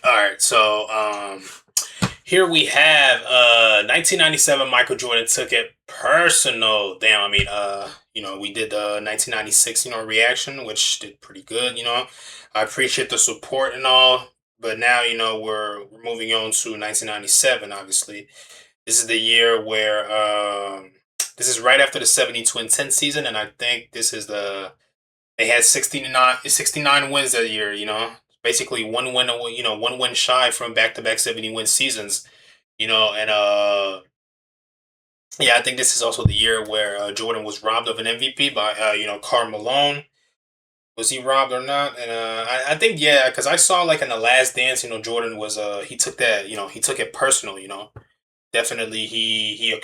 All right, so here we have 1997. Michael Jordan took it personal. Damn, I mean, we did the 1996, reaction, which did pretty good. I appreciate the support and all, but now we're moving on to 1997. Obviously, this is the year where this is right after the 72 and 10 season, and I think this is they had 69 wins that year. Basically one win, one win shy from back-to-back 70 win seasons. And yeah, I think this is also the year where Jordan was robbed of an MVP by Karl Malone. Was he robbed or not? And I think yeah, because I saw like in the Last Dance, Jordan was he took that, he took it personal. Definitely he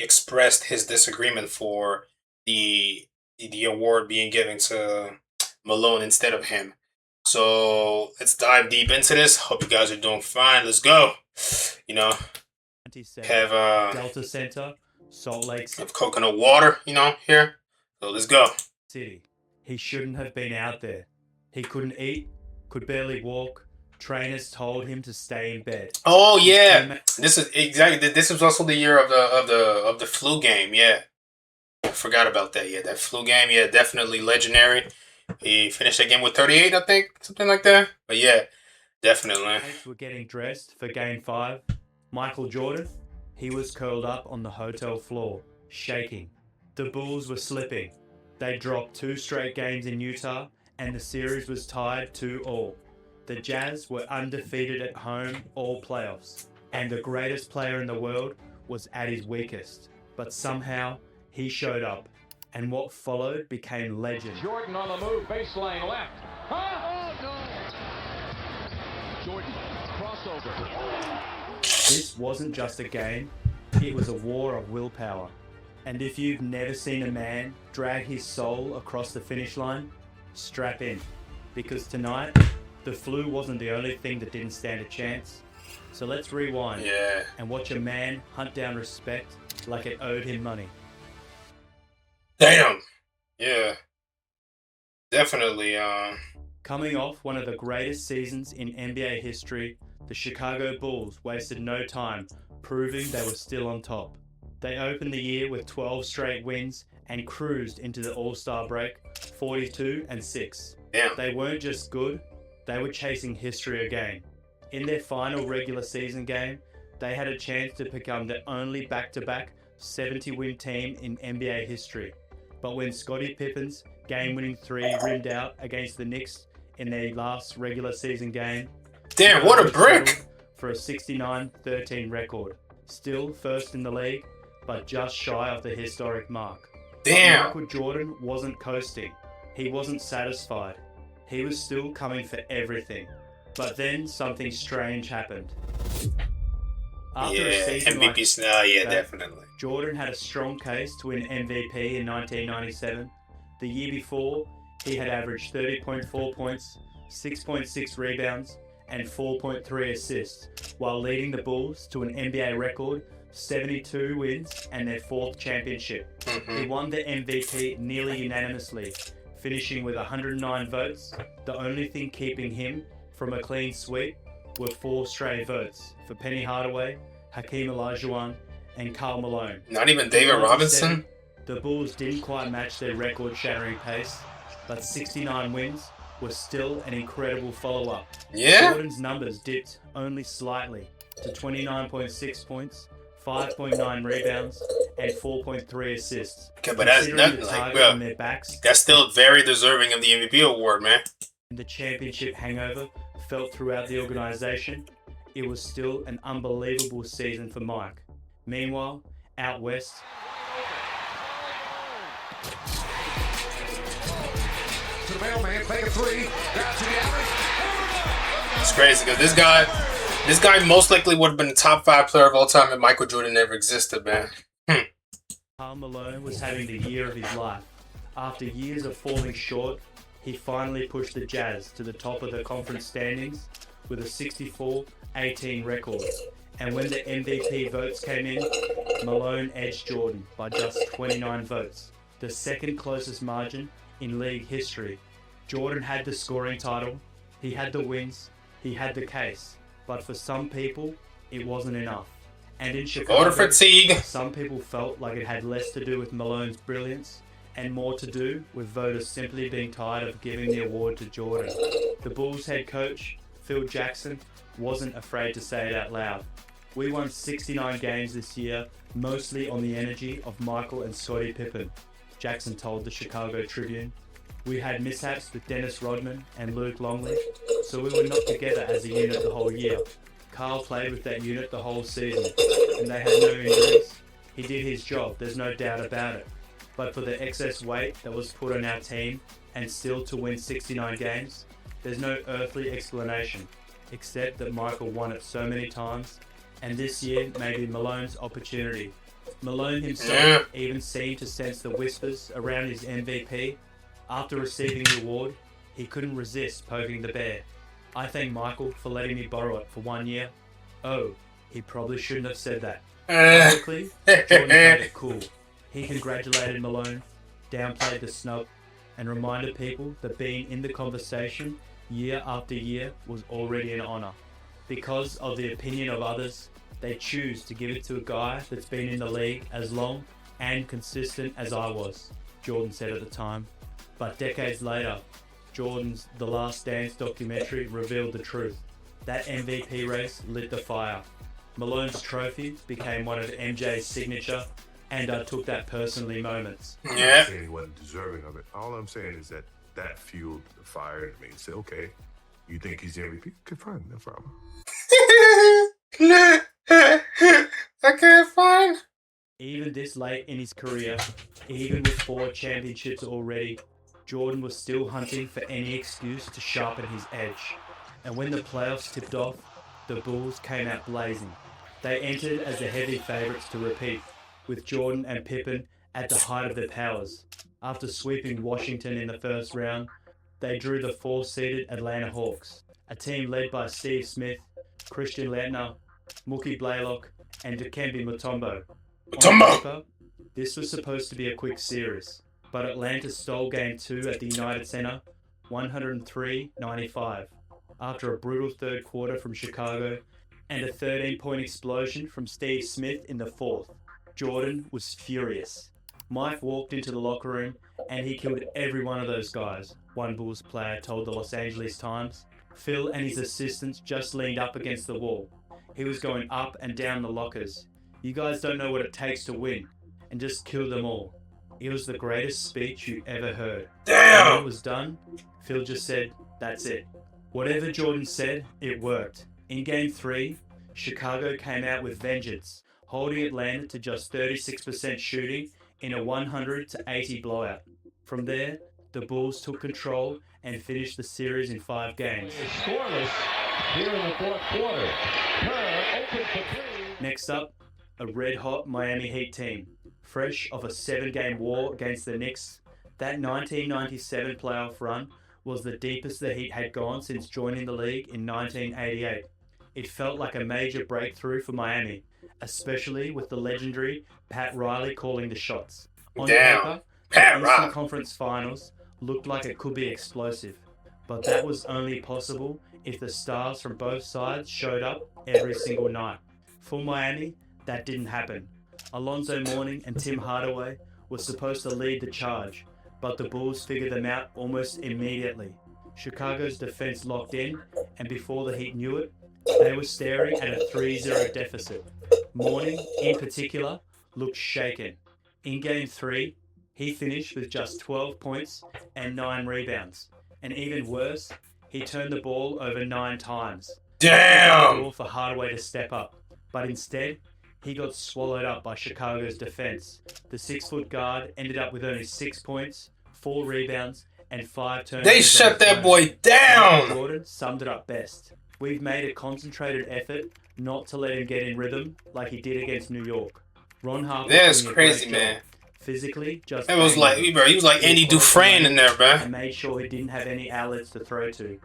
expressed his disagreement for the the award being given to Malone instead of him. So let's dive deep into this. Hope you guys are doing fine. Let's go. You know, have Delta Center, Salt Lake have coconut water. Here. So let's go. City. He shouldn't have been out there. He couldn't eat, could barely walk. Trainers told him to stay in bed. Oh yeah, this is exactly. This was also the year of the flu game. Yeah, I forgot about that. Yeah, that flu game. Yeah, definitely legendary. He finished that game with 38, I think, something like that. But yeah, definitely. Were getting dressed for Game 5. Michael Jordan, he was curled up on the hotel floor, shaking. The Bulls were slipping. They dropped 2 straight games in Utah, and the series was tied 2-all. The Jazz were undefeated at home all playoffs, and the greatest player in the world was at his weakest. But somehow, he showed up, and what followed became legend. Jordan on the move, baseline left. Huh? Oh, no. Jordan, crossover. This wasn't just a game, it was a war of willpower. And if you've never seen a man drag his soul across the finish line, strap in. Because tonight, the flu wasn't the only thing that didn't stand a chance. So let's rewind and watch a man hunt down respect like it owed him money. Damn. Yeah. Definitely. Coming off one of the greatest seasons in NBA history, the Chicago Bulls wasted no time proving they were still on top. They opened the year with 12 straight wins and cruised into the All-Star break 42-6. Damn. They weren't just good, they were chasing history again. In their final regular season game, they had a chance to become the only back-to-back 70-win team in NBA history. But when Scottie Pippen's game-winning 3 rimmed out against the Knicks in their last regular season game, damn, what a brick! For a 69-13 record. Still first in the league, but just shy of the historic mark. Damn. Michael Jordan wasn't coasting. He wasn't satisfied. He was still coming for everything. But then something strange happened. After a season MVP definitely. Jordan had a strong case to win MVP in 1997. The year before, he had averaged 30.4 points, 6.6 rebounds, and 4.3 assists, while leading the Bulls to an NBA record 72 wins and their 4th championship. He won the MVP nearly unanimously, finishing with 109 votes. The only thing keeping him from a clean sweep were 4 stray votes for Penny Hardaway, Hakeem Olajuwon, and Karl Malone. Not even David Robinson? The Bulls didn't quite match their record-shattering pace, but 69 wins was still an incredible follow-up. Yeah? Jordan's numbers dipped only slightly to 29.6 points, 5.9 rebounds, and 4.3 assists. Okay, but that's nothing like, bro. Their backs, that's still very deserving of the MVP award, man. The championship hangover felt throughout the organization. It was still an unbelievable season for Mike. Meanwhile, out west, To the mailman, take a 3. Down to the alley. It's crazy because this guy most likely would have been the top 5 player of all time if Michael Jordan never existed, man. Karl Malone was having the year of his life. After years of falling short, he finally pushed the Jazz to the top of the conference standings with a 64-18 record. And when the MVP votes came in, Malone edged Jordan by just 29 votes, the second closest margin in league history. Jordan had the scoring title, he had the wins, he had the case, but for some people, it wasn't enough. And in Voter Chicago, fatigue. some people felt like it had less to do with Malone's brilliance and more to do with voters simply being tired of giving the award to Jordan. The Bulls head coach, Phil Jackson, wasn't afraid to say it out loud. We won 69 games this year, mostly on the energy of Michael and Scottie Pippen, Jackson told the Chicago Tribune. We had mishaps with Dennis Rodman and Luke Longley, so we were not together as a unit the whole year. Carl played with that unit the whole season, and they had no injuries. He did his job, there's no doubt about it. But for the excess weight that was put on our team, and still to win 69 games, there's no earthly explanation, except that Michael won it so many times, and this year may be Malone's opportunity. Malone himself even seemed to sense the whispers around his MVP. After receiving the award, he couldn't resist poking the bear. I thank Michael for letting me borrow it for 1 year. Oh, he probably shouldn't have said that. Publicly, Jordan played it cool. He congratulated Malone, downplayed the snub, and reminded people that being in the conversation year after year was already an honor. Because of the opinion of others, they choose to give it to a guy that's been in the league as long and consistent as I was, Jordan said at the time. But decades later, Jordan's The Last Dance documentary revealed the truth. That MVP race lit the fire. Malone's trophy became one of MJ's signature, and I took that personally moments. I'm not saying he wasn't deserving of it. All I'm saying is that fueled the fire in me and said, okay, you think he's the MVP? Okay, fine, no problem. Okay, fine. Even this late in his career, even with 4 championships already, Jordan was still hunting for any excuse to sharpen his edge. And when the playoffs tipped off, the Bulls came out blazing. They entered as the heavy favourites to repeat, with Jordan and Pippen at the height of their powers. After sweeping Washington in the first round, they drew the 4-seeded Atlanta Hawks, a team led by Steve Smith, Christian Laettner, Mookie Blaylock, and Dikembe Mutombo. On paper, this was supposed to be a quick series, but Atlanta stole Game 2 at the United Center, 103-95, after a brutal third quarter from Chicago and a 13-point explosion from Steve Smith in the fourth. Jordan was furious. Mike walked into the locker room and he killed every one of those guys, one Bulls player told the Los Angeles Times. Phil and his assistants just leaned up against the wall. He was going up and down the lockers. You guys don't know what it takes to win, and just kill them all. It was the greatest speech you ever heard. Damn! When it was done, Phil just said, that's it. Whatever Jordan said, it worked. In Game 3, Chicago came out with vengeance, holding Atlanta to just 36% shooting in a 100-80 blowout. From there, the Bulls took control and finished the series in 5 games. Scoreless here in the fourth quarter. Kerr open for 3. Next up, a red-hot Miami Heat team. Fresh off a 7-game war against the Knicks, that 1997 playoff run was the deepest the Heat had gone since joining the league in 1988. It felt like a major breakthrough for Miami, especially with the legendary Pat Riley calling the shots. On paper, the Eastern Conference Finals looked like it could be explosive, but that was only possible if the stars from both sides showed up every single night. For Miami, that didn't happen. Alonzo Mourning and Tim Hardaway were supposed to lead the charge, but the Bulls figured them out almost immediately. Chicago's defense locked in, and before the Heat knew it, they were staring at a 3-0 deficit. Mourning, in particular, looked shaken. In Game 3, he finished with just 12 points and 9 rebounds. And even worse, he turned the ball over 9 times. Damn! For Hardaway to step up, but instead, he got swallowed up by Chicago's defense. The 6-foot guard ended up with only 6 points, 4 rebounds, and 5 turnovers. They shut that boy down! Jordan summed it up best. We've made a concentrated effort not to let him get in rhythm like he did against New York. Ron Harper. That's crazy, man. Physically, just. It was like, bro, he was like Andy Dufresne in there, bro. And made sure he didn't have any outlets to throw to.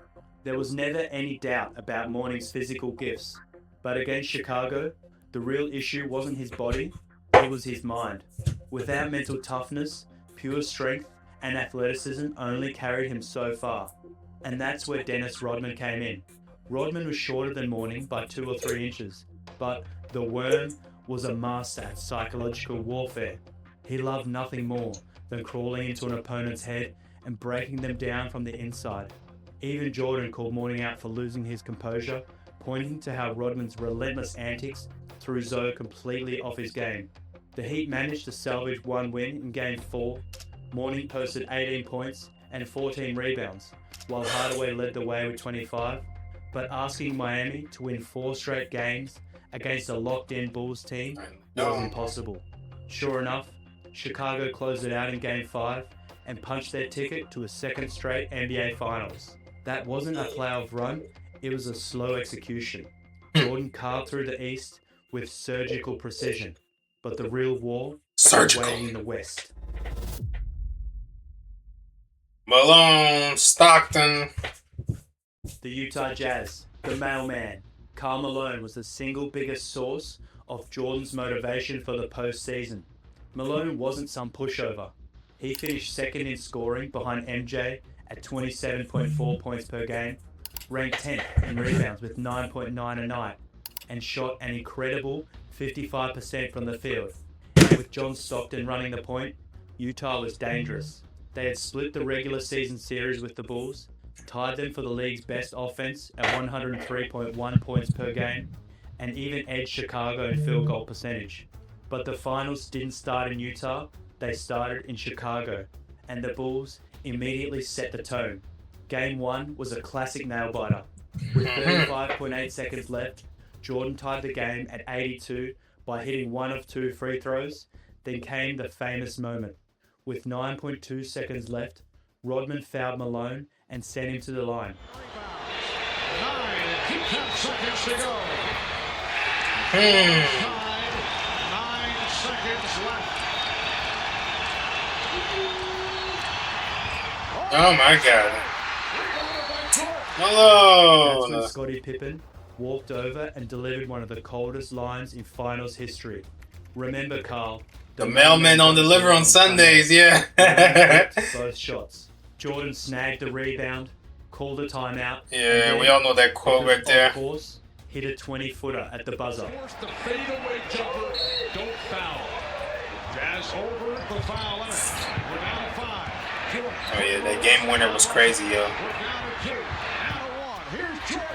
There was never any doubt about Mourning's physical gifts. But against Chicago, the real issue wasn't his body, it was his mind. Without mental toughness, pure strength and athleticism only carried him so far. And that's where Dennis Rodman came in. Rodman was shorter than Mourning by 2 or 3 inches, but the Worm was a master at psychological warfare. He loved nothing more than crawling into an opponent's head and breaking them down from the inside. Even Jordan called Mourning out for losing his composure, pointing to how Rodman's relentless antics threw Zoe completely off his game. The Heat managed to salvage one win in Game 4. Mourning posted 18 points and 14 rebounds, while Hardaway led the way with 25, but asking Miami to win 4 straight games against a locked-in Bulls team was impossible. Sure enough, Chicago closed it out in Game 5 and punched their ticket to a second straight NBA Finals. That wasn't a playoff run, it was a slow execution. Jordan carved through the East with surgical precision, but the real war was waiting in the West. Malone, Stockton. The Utah Jazz, the mailman, Karl Malone was the single biggest source of Jordan's motivation for the postseason. Malone wasn't some pushover. He finished second in scoring behind MJ at 27.4 points per game, ranked 10th in rebounds with 9.9 a night, and shot an incredible 55% from the field. And with John Stockton running the point, Utah was dangerous. They had split the regular season series with the Bulls, tied them for the league's best offense at 103.1 points per game, and even edged Chicago in field goal percentage. But the finals didn't start in Utah, they started in Chicago, and the Bulls immediately set the tone. Game 1 was a classic nail-biter. With 35.8 seconds left, Jordan tied the game at 82 by hitting one of 2 free throws. Then came the famous moment. With 9.2 seconds left, Rodman fouled Malone and sent him to the line. 10 seconds to go. 9 seconds left. Oh my God. That's Malone. when Scottie Pippen walked over and delivered one of the coldest lines in finals history. Remember, Carl, The mailman don't deliver on Sundays, yeah. both shots. Jordan snagged the rebound, called a timeout. Yeah, we all know that quote right there. Of course, hit a 20-footer at the buzzer. Force the fadeaway jumper. Don't foul. Jazz over the foul line. We're down to 5. Oh yeah, that game winner was crazy, yo. We're down to 2. Down to 1. Here's Jordan.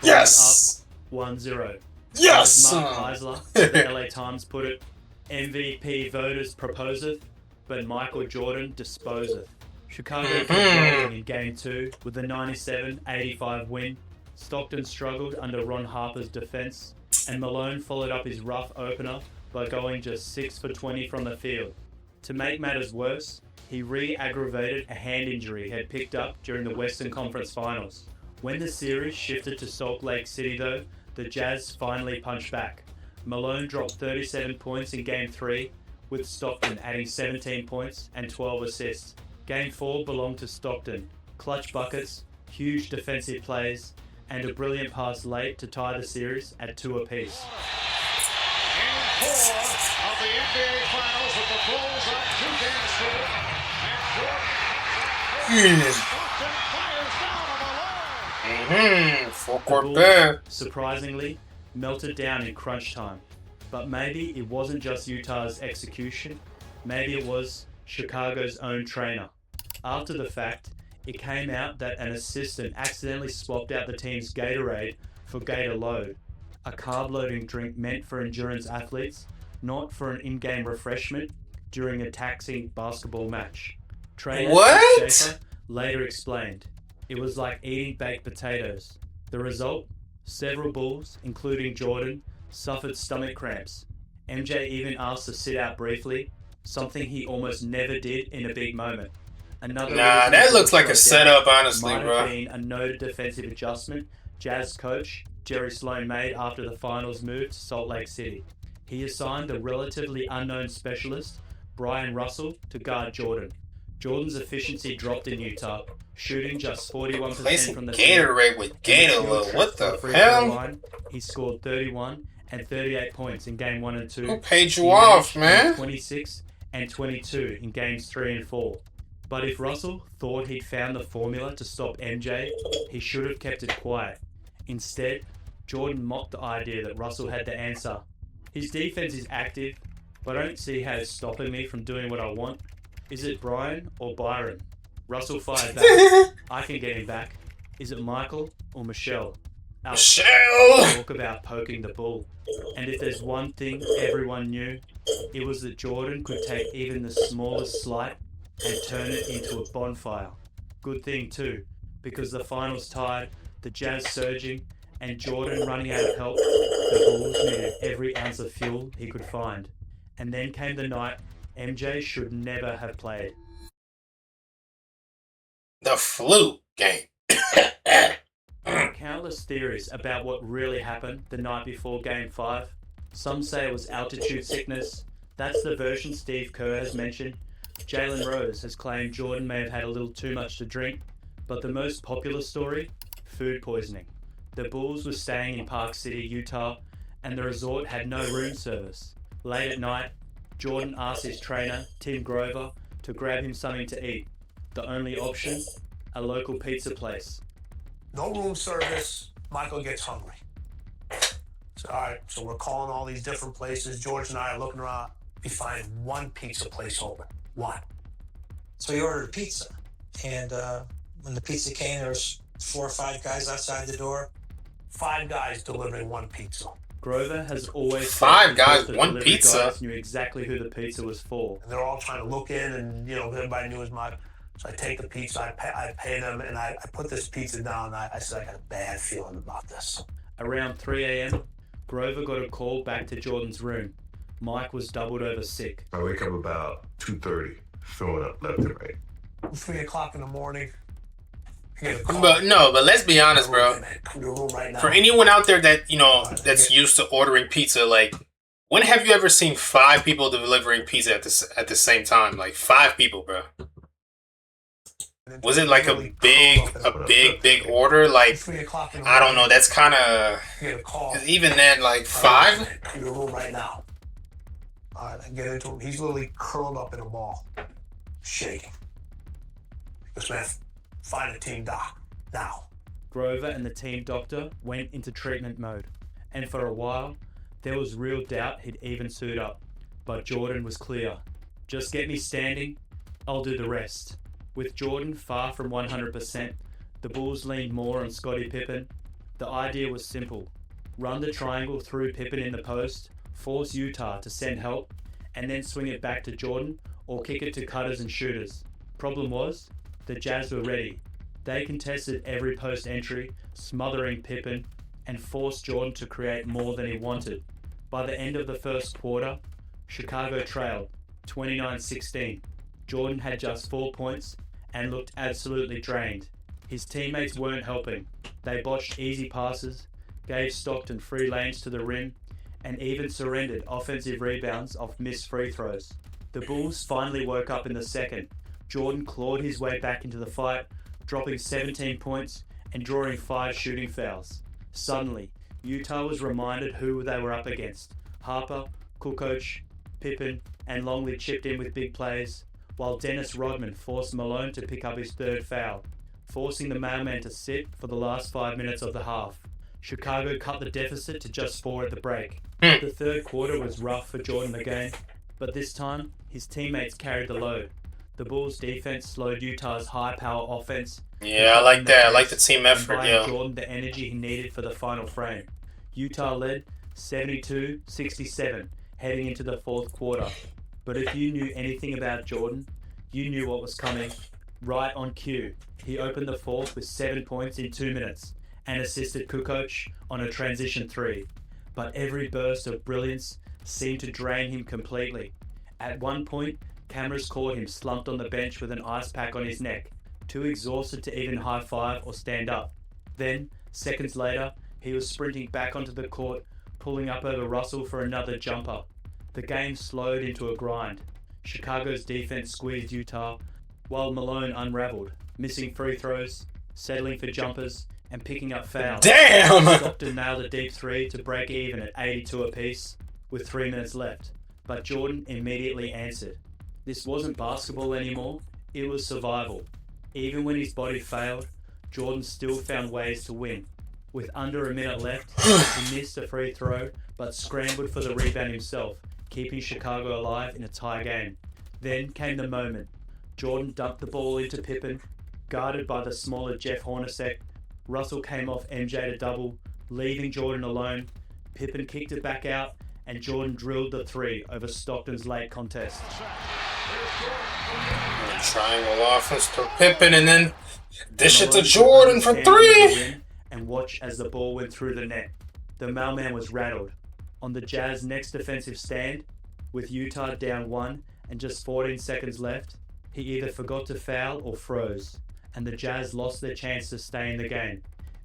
Yes! Up 1-0. Yes! As Mark Eisler of the LA Times put it, MVP voters proposeth, but Michael Jordan disposeth. Chicago kept rolling in Game 2 with a 97-85 win. Stockton struggled under Ron Harper's defense, and Malone followed up his rough opener by going just 6 for 20 from the field. To make matters worse, he re-aggravated a hand injury he had picked up during the Western Conference Finals. When the series shifted to Salt Lake City though, the Jazz finally punched back. Malone dropped 37 points in Game 3, with Stockton adding 17 points and 12 assists. Game 4 belonged to Stockton. Clutch buckets, huge defensive plays, and a brilliant pass late to tie the series at 2 apiece. Game 4 of the NBA Finals with the Bulls up 2 games to 1. And Jordan Stockton fires down on Malone. Full The court Bulls, pair. surprisingly, melted down in crunch time. But maybe it wasn't just Utah's execution, maybe it was Chicago's own trainer. After the fact, it came out that an assistant accidentally swapped out the team's Gatorade for Gator Load, a carb-loading drink meant for endurance athletes, not for an in-game refreshment during a taxing basketball match. Trainer What? Schaefer later explained, it was like eating baked potatoes. The result? Several Bulls, including Jordan, suffered stomach cramps. MJ even asked to sit out briefly, something he almost never did in a big moment. Another Nah, reason that the looks like a Bulls setup, honestly, might have bro. been a noted defensive adjustment Jazz coach Jerry Sloan made after the finals move to Salt Lake City. He assigned the relatively unknown specialist, Brian Russell, to guard Jordan. Jordan's efficiency dropped in Utah, shooting just 41% Placing from the field. Gatorade with Gator Field Load. trip What from the free throw hell? line, he scored 31 and 38 points in Game 1 and 2. Who paid you He off, managed man? 26 and 22 in Games 3 and 4. But if Russell thought he'd found the formula to stop MJ, he should have kept it quiet. Instead, Jordan mocked the idea that Russell had the answer. His defense is active, but I don't see how it's stopping me from doing what I want. Is it Brian or Byron? Russell fired back. I can get him back. Is it Michael or Michelle? Michelle! Talk about poking the bull. And if there's one thing everyone knew, it was that Jordan could take even the smallest slight and turn it into a bonfire. Good thing too, because the finals tied, the Jazz surging, and Jordan running out of help, the Bulls needed every ounce of fuel he could find. And then came the night MJ should never have played. The flu game. Countless theories about what really happened the night before Game 5. Some say it was altitude sickness. That's the version Steve Kerr has mentioned. Jalen Rose has claimed Jordan may have had a little too much to drink. But the most popular story? Food poisoning. The Bulls were staying in Park City, Utah, and the resort had no room service. Late at night, Jordan asked his trainer, Tim Grover, to grab him something to eat. The only option? A local pizza place. No room service. Michael gets hungry. So, all right, so we're calling all these different places. George and I are looking around. We find one pizza place open. One. So we ordered pizza. And when the pizza came, there was 4 or 5 guys outside the door. 5 guys delivering one pizza. Grover has always said 5 he guys, thought the one delivery pizza? guys knew exactly who the pizza was for. And they're all trying to look in, and everybody knew it was mine. So I take the pizza, I pay them, and I put this pizza down. And I said, I got a bad feeling about this. Around 3 a.m., Grover got a call back to Jordan's room. Mike was doubled over sick. I wake up about 2:30, throwing up left and right. 3 o'clock in the morning. I get a call. But let's be honest, bro. Come to your room right now. For anyone out there that, that's used to ordering pizza, like, when have you ever seen 5 people delivering pizza at the same time? Like, 5 people, bro. Was it like a big order? Like, 3 o'clock in the I don't know. morning, That's kind of, I get a call. even then, like, 5? Come to your room right now. All right, I get into him. He's literally curled up in a ball, shaking. This man, find a team doc now. Grover and the team doctor went into treatment mode, and for a while, there was real doubt he'd even suit up. But Jordan was clear. Just get me standing, I'll do the rest. With Jordan far from 100%, the Bulls leaned more on Scottie Pippen. The idea was simple. Run the triangle through Pippen in the post, force Utah to send help, and then swing it back to Jordan or kick it to cutters and shooters. Problem was, the Jazz were ready. They contested every post entry, smothering Pippen, and forced Jordan to create more than he wanted. By the end of the first quarter, Chicago trailed 29-16. Jordan had just 4 points and looked absolutely drained. His teammates weren't helping. They botched easy passes, gave Stockton free lanes to the rim, and even surrendered offensive rebounds off missed free throws. The Bulls finally woke up in the second. Jordan clawed his way back into the fight, dropping 17 points and drawing 5 shooting fouls. Suddenly, Utah was reminded who they were up against. Harper, Kukoc, Pippen, and Longley chipped in with big plays, while Dennis Rodman forced Malone to pick up his 3rd foul, forcing the mailman to sit for the last 5 minutes of the half. Chicago cut the deficit to just 4 at the break. The 3rd quarter was rough for Jordan again, but this time, his teammates carried the load. The Bulls' defense slowed Utah's high-power offense. Yeah, I like that. I like the team effort, Providing Jordan the energy he needed for the final frame. Utah led 72-67 heading into the 4th quarter. But if you knew anything about Jordan, you knew what was coming. Right on cue, he opened the 4th with 7 points in 2 minutes and assisted Kukoc on a transition 3. But every burst of brilliance seemed to drain him completely. At one point, cameras caught him slumped on the bench with an ice pack on his neck, too exhausted to even high-five or stand up. Then, seconds later, he was sprinting back onto the court, pulling up over Russell for another jumper. The game slowed into a grind. Chicago's defense squeezed Utah, while Malone unraveled, missing free throws, settling for jumpers, and picking up fouls. Damn! Stockton nailed a deep 3 to break even at 82 apiece, with 3 minutes left. But Jordan immediately answered. This wasn't basketball anymore, It was survival. Even when his body failed, Jordan still found ways to win. With under a minute left, he missed a free throw but scrambled for the rebound himself, keeping Chicago alive in a tie game. Then came the moment. Jordan dumped the ball into Pippen, guarded by the smaller Jeff Hornacek. Russell came off MJ to double, leaving Jordan alone. Pippen kicked it back out, and Jordan drilled the three over Stockton's late contest. Triangle offense to Pippen, and then dish it to Jordan for three. And watch as the ball went through the net. The mailman was rattled. On the Jazz' next defensive stand, with Utah down 1 and just 14 seconds left, he either forgot to foul or froze, and the Jazz lost their chance to stay in the game.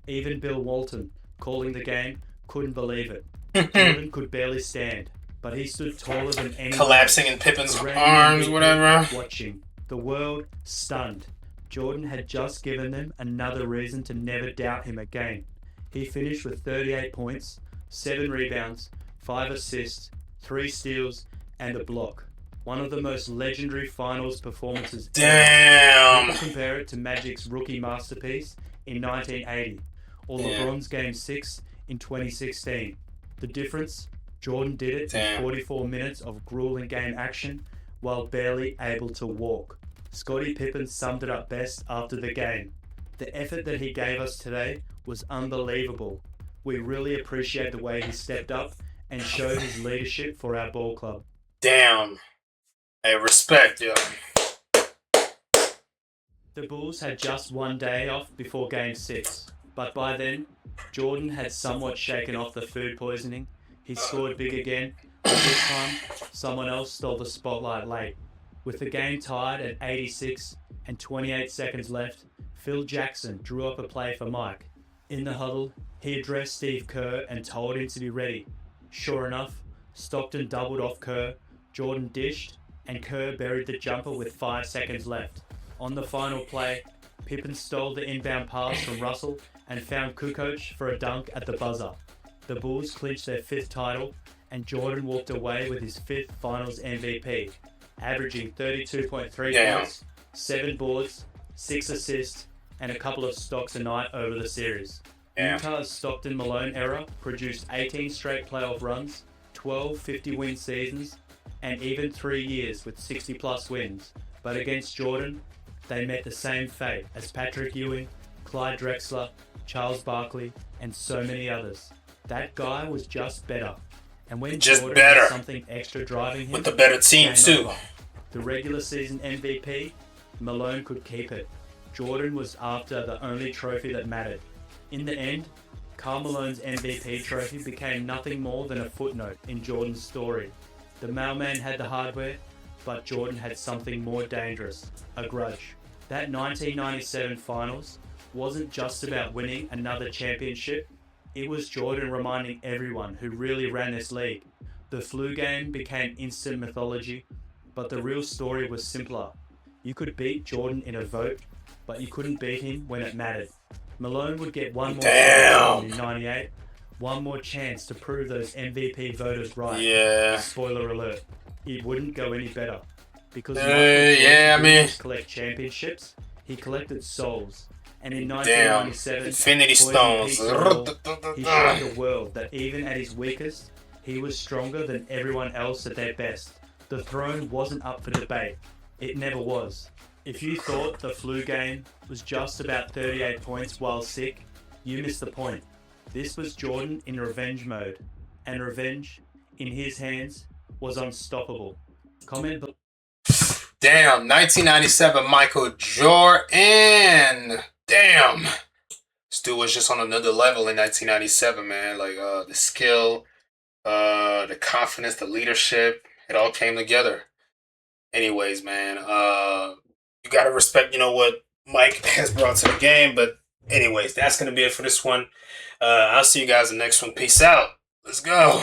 Even Bill Walton, calling the game, couldn't believe it. Jordan could barely stand, but he stood taller than anyone. Collapsing in Pippen's arms, whatever. Watching. The world stunned. Jordan had just given them another reason to never doubt him again. He finished with 38 points, 7 rebounds, 5 assists, 3 steals, and a block. One of the most legendary finals performances Damn. ever. Compare it to Magic's rookie masterpiece in 1980, or LeBron's Game 6 in 2016. The difference? Jordan did it in 44 minutes of grueling game action while barely able to walk. Scottie Pippen summed it up best after the game. The effort that he gave us today was unbelievable. We really appreciate the way he stepped up and showed his leadership for our ball club. Damn. Hey, respect, yo. The Bulls had just one day off before Game 6, but by then, Jordan had somewhat shaken off the food poisoning. He scored big again, but this time, someone else stole the spotlight late. With the game tied at 86 and 28 seconds left, Phil Jackson drew up a play for Mike. In the huddle, he addressed Steve Kerr and told him to be ready. Sure enough, Stockton doubled off Kerr, Jordan dished, and Kerr buried the jumper with 5 seconds left. On the final play, Pippen stole the inbound pass from Russell and found Kukoc for a dunk at the buzzer. The Bulls clinched their 5th title, and Jordan walked away with his 5th Finals MVP, averaging 32.3 points, 7 boards, 6 assists, and a couple of stocks a night over the series. Utah's Stockton-Malone era produced 18 straight playoff runs, 12 50-win seasons, and even 3 years with 60-plus wins. But against Jordan, they met the same fate as Patrick Ewing, Clyde Drexler, Charles Barkley, and so many others. That guy was just better. And when Just Jordan better. had something extra driving him, With the better team, game too. over. The regular season MVP, Malone could keep it. Jordan was after the only trophy that mattered. In the end, Karl Malone's MVP trophy became nothing more than a footnote in Jordan's story. The mailman had the hardware, but Jordan had something more dangerous, a grudge. That 1997 finals wasn't just about winning another championship. It was Jordan reminding everyone who really ran this league. The flu game became instant mythology, but the real story was simpler. You could beat Jordan in a vote, but you couldn't beat him when it mattered. Malone would get one more chance in 98, one more chance to prove those MVP voters right. Yeah. Spoiler alert, it wouldn't go any better. Because collect championships, he collected souls. And in 1997, Infinity Stones. he showed the world that even at his weakest, he was stronger than everyone else at their best. The throne wasn't up for debate. It never was. If you thought the flu game was just about 38 points while sick, you missed the point. This was Jordan in revenge mode. And revenge, in his hands, was unstoppable. Comment below. Damn, 1997 Michael Jordan. Damn. This dude was just on another level in 1997, man. Like, the skill, the confidence, the leadership, it all came together. Anyways, man, you gotta respect, what Mike has brought to the game. But anyways, that's gonna be it for this one. I'll see you guys in the next one. Peace out. Let's go.